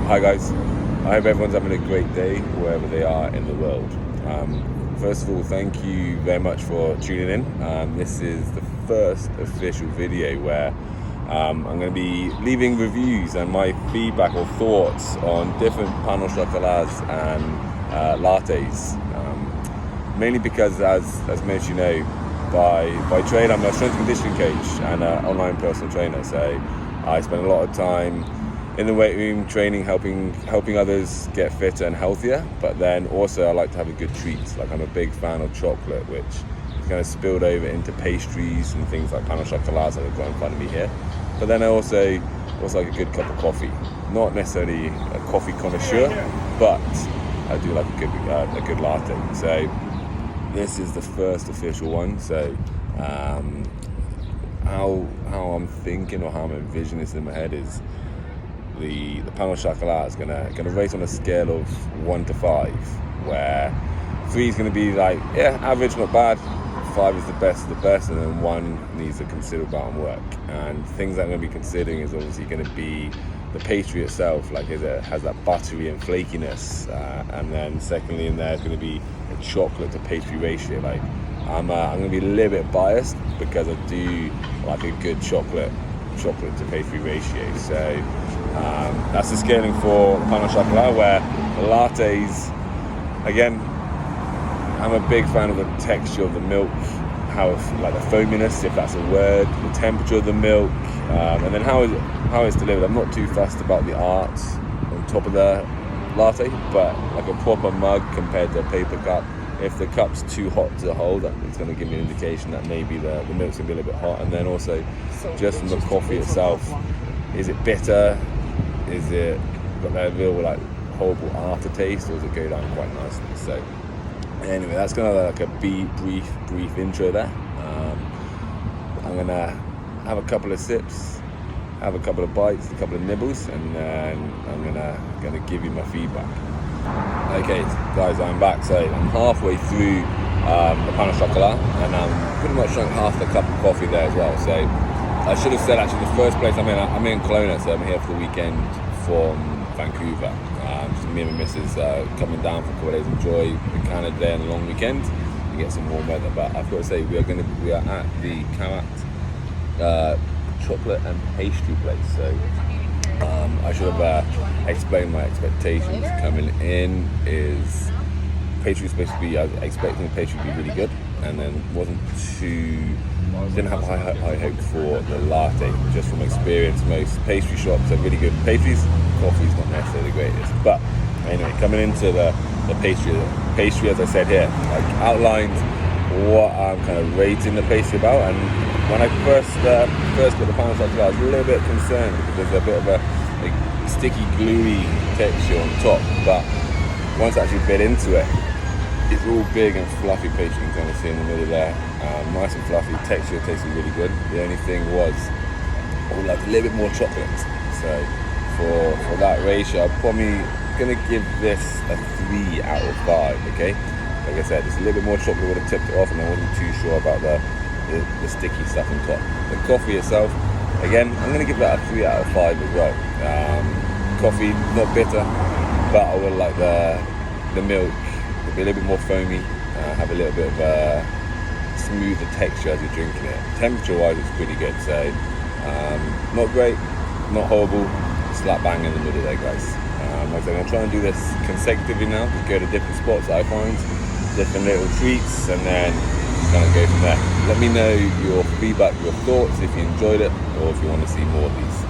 Hi guys, I hope everyone's having a great day wherever they are in the world. First of all, thank you very much for tuning in. This is the first official video where I'm going to be leaving reviews and my feedback or thoughts on different pain au chocolats and lattes. Mainly because, as most of you know, by trade I'm a strength and conditioning coach and an online personal trainer. So I spend a lot of time in the weight room training, helping others get fitter and healthier. But then also I like to have a good treat. Like, I'm a big fan of chocolate, which is kind of spilled over into pastries and things like pain au chocolats that I've got in front of me here. But then I also like a good cup of coffee. Not necessarily a coffee connoisseur, but I do like a good latte. So this is the first official one. So how I'm thinking or how I'm envisioning this in my head is the pain au chocolat is gonna rate on a scale of 1 to 5, where 3 is gonna be like, yeah, average, not bad. 5 is the best of the best, and then 1 needs a considerable amount of work. And things that I'm gonna be considering is obviously gonna be the pastry itself, like has that buttery and flakiness, and then secondly in there is gonna be a chocolate to pastry ratio. Like, I'm gonna be a little bit biased because I do like a good chocolate to pastry ratio. So that's the scaling for pain au chocolat, where the lattes, again, I'm a big fan of the texture of the milk, how it's like the foaminess, if that's a word, the temperature of the milk, and then how it's delivered. I'm not too fussed about the art on top of the latte, but like a proper mug compared to a paper cup. If the cup's too hot to hold, it's going to give me an indication that maybe the milk's going to be a little bit hot. And then also, just from the coffee itself, is it bitter? Is it got that real like horrible aftertaste, or does it go down quite nicely? So anyway, that's kind of like a brief intro there. I'm going to have a couple of sips, have a couple of bites, a couple of nibbles, and then I'm going to give you my feedback. Okay, guys, I'm back. So I'm halfway through the pain au chocolat, and I'm pretty much drunk half the cup of coffee there as well. So I should have said, actually, the first place I'm in Kelowna, so I'm here for the weekend from Vancouver. Just me and my missus coming down for a couple of days, enjoy the Canada Day and a long weekend, and get some warm weather. But I've got to say, we are at the Karat Chocolate and Pastry place. So I should have explained my expectations coming in. Is pastry supposed to be, I was expecting the pastry to be really good, and then didn't have high hopes for the latte. Just from experience, most pastry shops are really good pastries. Coffee's not necessarily the greatest. But anyway, coming into the pastry, as I said here, like, outlined what I'm kind of rating the pastry about. And when I first put the pain au chocolat, I was a little bit concerned because there's a bit of a sticky, gluey texture on top. But once I actually bit into it, it's all big and fluffy pastry. You can kind of see in the middle there, nice and fluffy. Texture tasted really good. The only thing was, I would like a little bit more chocolate. So for that ratio, I'm probably gonna give this a 3 out of 5. Okay, like I said, just a little bit more chocolate would have tipped it off, and I wasn't too sure about the sticky stuff on top. The coffee itself, again, I'm gonna give that a 3 out of 5 as well. Coffee, not bitter, but I would like the milk to be a little bit more foamy, have a little bit of a smoother texture as you're drinking it. Temperature-wise, it's pretty good. So not great, not horrible, slap bang in the middle there, guys. Like I said, I'm going to try and do this consecutively now. Just go to different spots that I find, different little treats, and then kind of go from there. Let me know your feedback, your thoughts, if you enjoyed it, or if you want to see more of these.